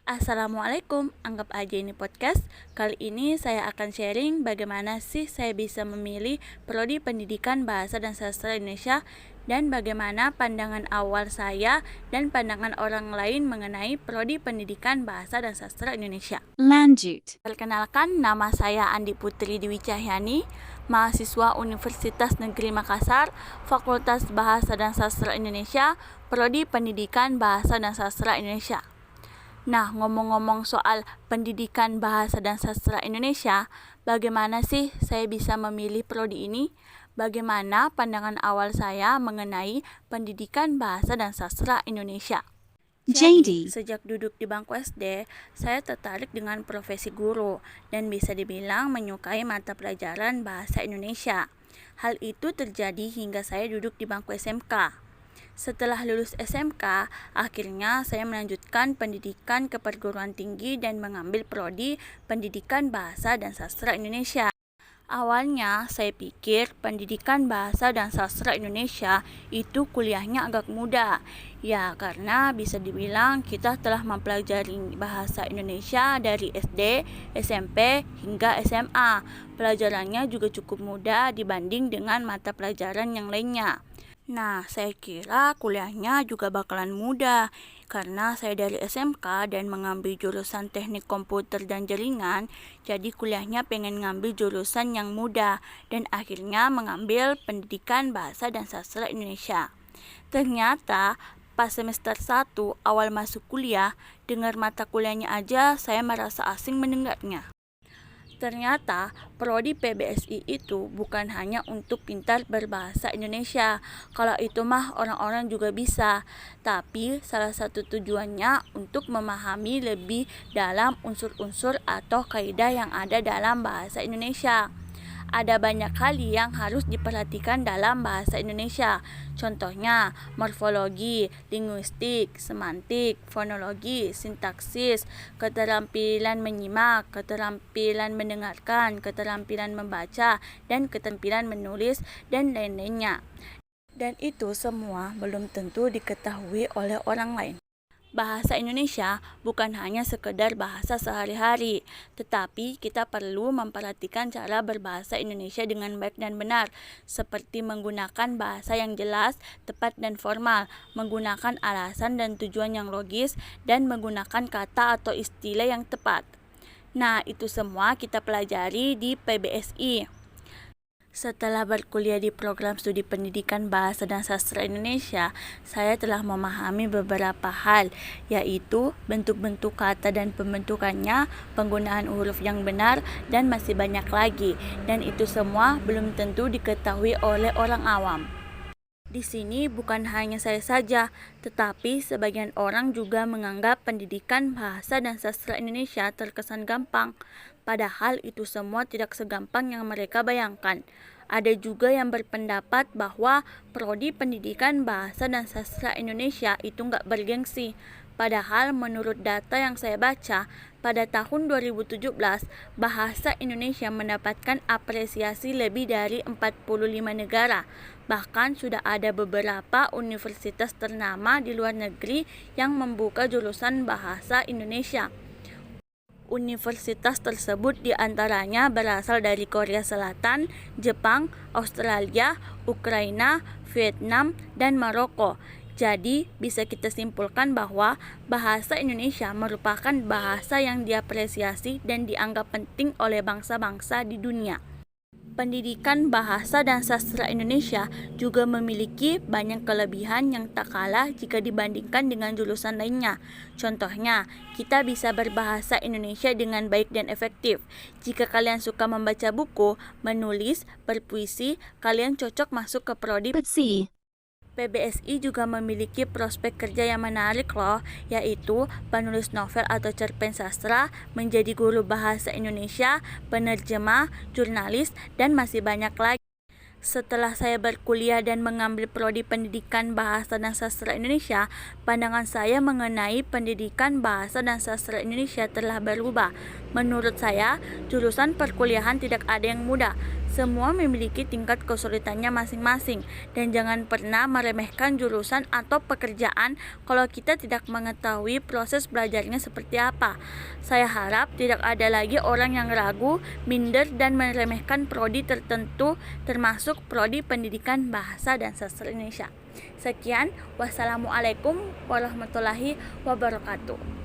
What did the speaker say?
Assalamualaikum, anggap aja ini podcast. Kali ini saya akan sharing bagaimana sih saya bisa memilih prodi pendidikan bahasa dan sastra Indonesia dan bagaimana pandangan awal saya dan pandangan orang lain mengenai prodi pendidikan bahasa dan sastra Indonesia. Lanjut. Perkenalkan, nama saya Andi Putri Dwi Cahyani, mahasiswa Universitas Negeri Makassar, Fakultas Bahasa dan Sastra Indonesia, prodi Pendidikan Bahasa dan Sastra Indonesia. Nah, ngomong-ngomong soal pendidikan bahasa dan sastra Indonesia, bagaimana sih saya bisa memilih prodi ini? Bagaimana pandangan awal saya mengenai pendidikan bahasa dan sastra Indonesia? Jadi, JD. sejak duduk di bangku SD, saya tertarik dengan profesi guru dan bisa dibilang menyukai mata pelajaran bahasa Indonesia. Hal itu terjadi hingga saya duduk di bangku SMK. Setelah lulus SMK, akhirnya saya melanjutkan pendidikan ke perguruan tinggi dan mengambil prodi Pendidikan Bahasa dan Sastra Indonesia. Awalnya saya pikir pendidikan bahasa dan sastra Indonesia itu kuliahnya agak mudah. Ya, karena bisa dibilang kita telah mempelajari bahasa Indonesia dari SD, SMP, hingga SMA. Pelajarannya juga cukup mudah dibanding dengan mata pelajaran yang lainnya. Nah, saya kira kuliahnya juga bakalan mudah karena saya dari SMK dan mengambil jurusan teknik komputer dan jaringan, jadi kuliahnya pengen ngambil jurusan yang mudah dan akhirnya mengambil pendidikan bahasa dan sastra Indonesia. Ternyata pas semester 1 awal masuk kuliah, dengar mata kuliahnya aja saya merasa asing mendengarnya. Ternyata, prodi PBSI itu bukan hanya untuk pintar berbahasa Indonesia. Kalau itu mah orang-orang juga bisa. Tapi salah satu tujuannya untuk memahami lebih dalam unsur-unsur atau kaidah yang ada dalam bahasa Indonesia. Ada banyak hal yang harus diperhatikan dalam bahasa Indonesia. Contohnya, morfologi, linguistik, semantik, fonologi, sintaksis, keterampilan menyimak, keterampilan mendengarkan, keterampilan membaca, dan keterampilan menulis, dan lain-lainnya. Dan itu semua belum tentu diketahui oleh orang lain. Bahasa Indonesia bukan hanya sekedar bahasa sehari-hari, tetapi kita perlu memperhatikan cara berbahasa Indonesia dengan baik dan benar, seperti menggunakan bahasa yang jelas, tepat dan formal, menggunakan alasan dan tujuan yang logis, dan menggunakan kata atau istilah yang tepat. Nah, itu semua kita pelajari di PBSI. Setelah berkuliah di program studi pendidikan bahasa dan sastra Indonesia, saya telah memahami beberapa hal, yaitu bentuk-bentuk kata dan pembentukannya, penggunaan huruf yang benar, dan masih banyak lagi. Dan itu semua belum tentu diketahui oleh orang awam. Di sini bukan hanya saya saja, tetapi sebagian orang juga menganggap pendidikan bahasa dan sastra Indonesia terkesan gampang. Padahal itu semua tidak segampang yang mereka bayangkan. Ada juga yang berpendapat bahwa prodi pendidikan bahasa dan sastra Indonesia itu nggak bergengsi. Padahal menurut data yang saya baca, pada tahun 2017, bahasa Indonesia mendapatkan apresiasi lebih dari 45 negara. Bahkan sudah ada beberapa universitas ternama di luar negeri yang membuka jurusan bahasa Indonesia. Universitas tersebut diantaranya berasal dari Korea Selatan, Jepang, Australia, Ukraina, Vietnam, dan Maroko. Jadi, bisa kita simpulkan bahwa bahasa Indonesia merupakan bahasa yang diapresiasi dan dianggap penting oleh bangsa-bangsa di dunia. Pendidikan bahasa dan sastra Indonesia juga memiliki banyak kelebihan yang tak kalah jika dibandingkan dengan jurusan lainnya. Contohnya, kita bisa berbahasa Indonesia dengan baik dan efektif. Jika kalian suka membaca buku, menulis, berpuisi, kalian cocok masuk ke prodi PBSI juga memiliki prospek kerja yang menarik loh, yaitu penulis novel atau cerpen sastra, menjadi guru bahasa Indonesia, penerjemah, jurnalis, dan masih banyak lagi. Setelah saya berkuliah dan mengambil prodi pendidikan bahasa dan sastra Indonesia, pandangan saya mengenai pendidikan bahasa dan sastra Indonesia telah berubah. Menurut saya, jurusan perkuliahan tidak ada yang mudah. Semua memiliki tingkat kesulitannya masing-masing, dan jangan pernah meremehkan jurusan atau pekerjaan kalau kita tidak mengetahui proses belajarnya seperti apa. Saya harap tidak ada lagi orang yang ragu, minder, dan meremehkan prodi tertentu, termasuk prodi Pendidikan Bahasa dan Sastra Indonesia. Sekian, wassalamualaikum warahmatullahi wabarakatuh.